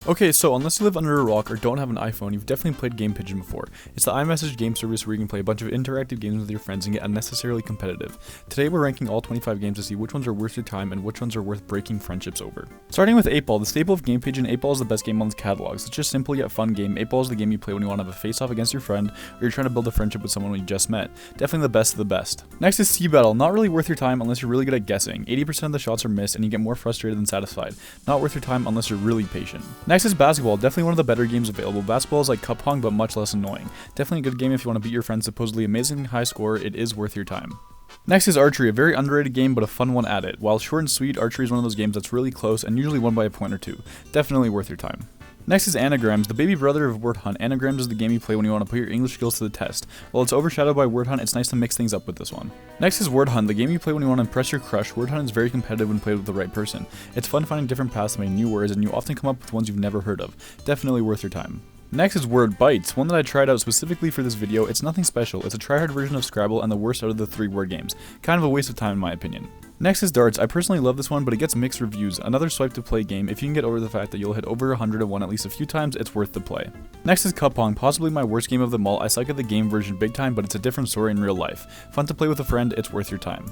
Okay, so unless you live under a rock or don't have an iPhone, you've definitely played GamePigeon before. It's the iMessage game service where you can play a bunch of interactive games with your friends and get unnecessarily competitive. Today we're ranking all 25 games to see which ones are worth your time and which ones are worth breaking friendships over. Starting with 8 Ball, the staple of GamePigeon, 8 Ball is the best game on its catalog. It's just simple yet fun game. 8 Ball is the game you play when you want to have a face-off against your friend, or you're trying to build a friendship with someone you just met. Definitely the best of the best. Next is Sea Battle, not really worth your time unless you're really good at guessing. 80% of the shots are missed and you get more frustrated than satisfied. Not worth your time unless you're really patient. Next is Basketball, definitely one of the better games available. Basketball is like cup pong but much less annoying. Definitely a good game if you want to beat your friend's supposedly amazingly high score. It is worth your time. Next is Archery, a very underrated game but a fun one at it. While short and sweet, Archery is one of those games that's really close and usually won by a point or two. Definitely worth your time. Next is Anagrams, the baby brother of Word Hunt. Anagrams is the game you play when you want to put your English skills to the test. While it's overshadowed by Word Hunt, it's nice to mix things up with this one. Next is Word Hunt, the game you play when you want to impress your crush. Word Hunt is very competitive when played with the right person. It's fun finding different paths to make new words, and you often come up with ones you've never heard of. Definitely worth your time. Next is Word Bites, one that I tried out specifically for this video. It's nothing special, it's a tryhard version of Scrabble and the worst out of the 3 word games. Kind of a waste of time in my opinion. Next is Darts. I personally love this one, but it gets mixed reviews. Another swipe to play game. If you can get over the fact that you'll hit over 101 at least a few times, it's worth the play. Next is Cup Pong, possibly my worst game of them all. I suck at the game version big time, but it's a different story in real life. Fun to play with a friend, it's worth your time.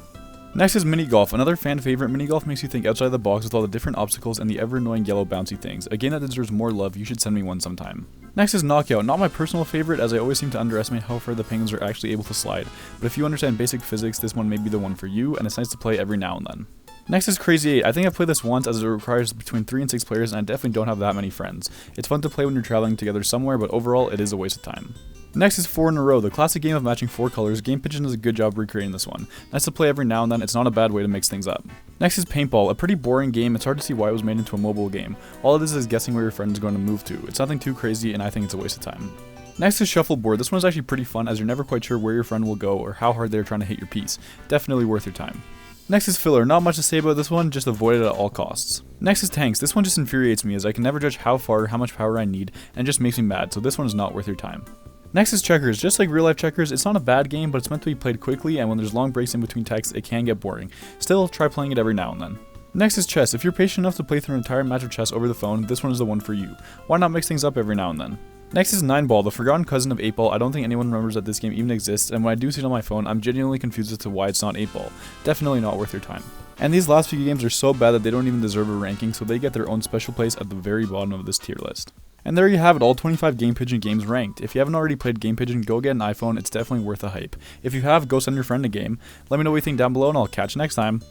Next is Mini Golf, another fan favorite. Mini Golf makes you think outside the box with all the different obstacles and the ever annoying yellow bouncy things. A game that deserves more love, you should send me one sometime. Next is Knockout, not my personal favorite as I always seem to underestimate how far the penguins are actually able to slide, but if you understand basic physics, this one may be the one for you, and it's nice to play every now and then. Next is Crazy 8. I think I've played this once as it requires between 3 and 6 players and I definitely don't have that many friends. It's fun to play when you're traveling together somewhere, but overall it is a waste of time. Next is 4 in a Row, the classic game of matching 4 colors. GamePigeon does a good job recreating this one. Nice to play every now and then, it's not a bad way to mix things up. Next is Paintball, a pretty boring game. It's hard to see why it was made into a mobile game. All it is guessing where your friend is going to move to. It's nothing too crazy and I think it's a waste of time. Next is Shuffleboard. This one is actually pretty fun as you're never quite sure where your friend will go or how hard they're trying to hit your piece. Definitely worth your time. Next is Filler. Not much to say about this one, just avoid it at all costs. Next is Tanks. This one just infuriates me as I can never judge how far or how much power I need and it just makes me mad, so this one is not worth your time. Next is Checkers. Just like real life checkers, it's not a bad game, but it's meant to be played quickly and when there's long breaks in between texts, it can get boring. Still, try playing it every now and then. Next is Chess. If you're patient enough to play through an entire match of chess over the phone, this one is the one for you. Why not mix things up every now and then? Next is 9 Ball, the forgotten cousin of 8 Ball. I don't think anyone remembers that this game even exists, and when I do see it on my phone, I'm genuinely confused as to why it's not 8 Ball. Definitely not worth your time. And these last few games are so bad that they don't even deserve a ranking, so they get their own special place at the very bottom of this tier list. And there you have it, all 25 GamePigeon games ranked. If you haven't already played GamePigeon, go get an iPhone, it's definitely worth the hype. If you have, go send your friend a game. Let me know what you think down below and I'll catch you next time.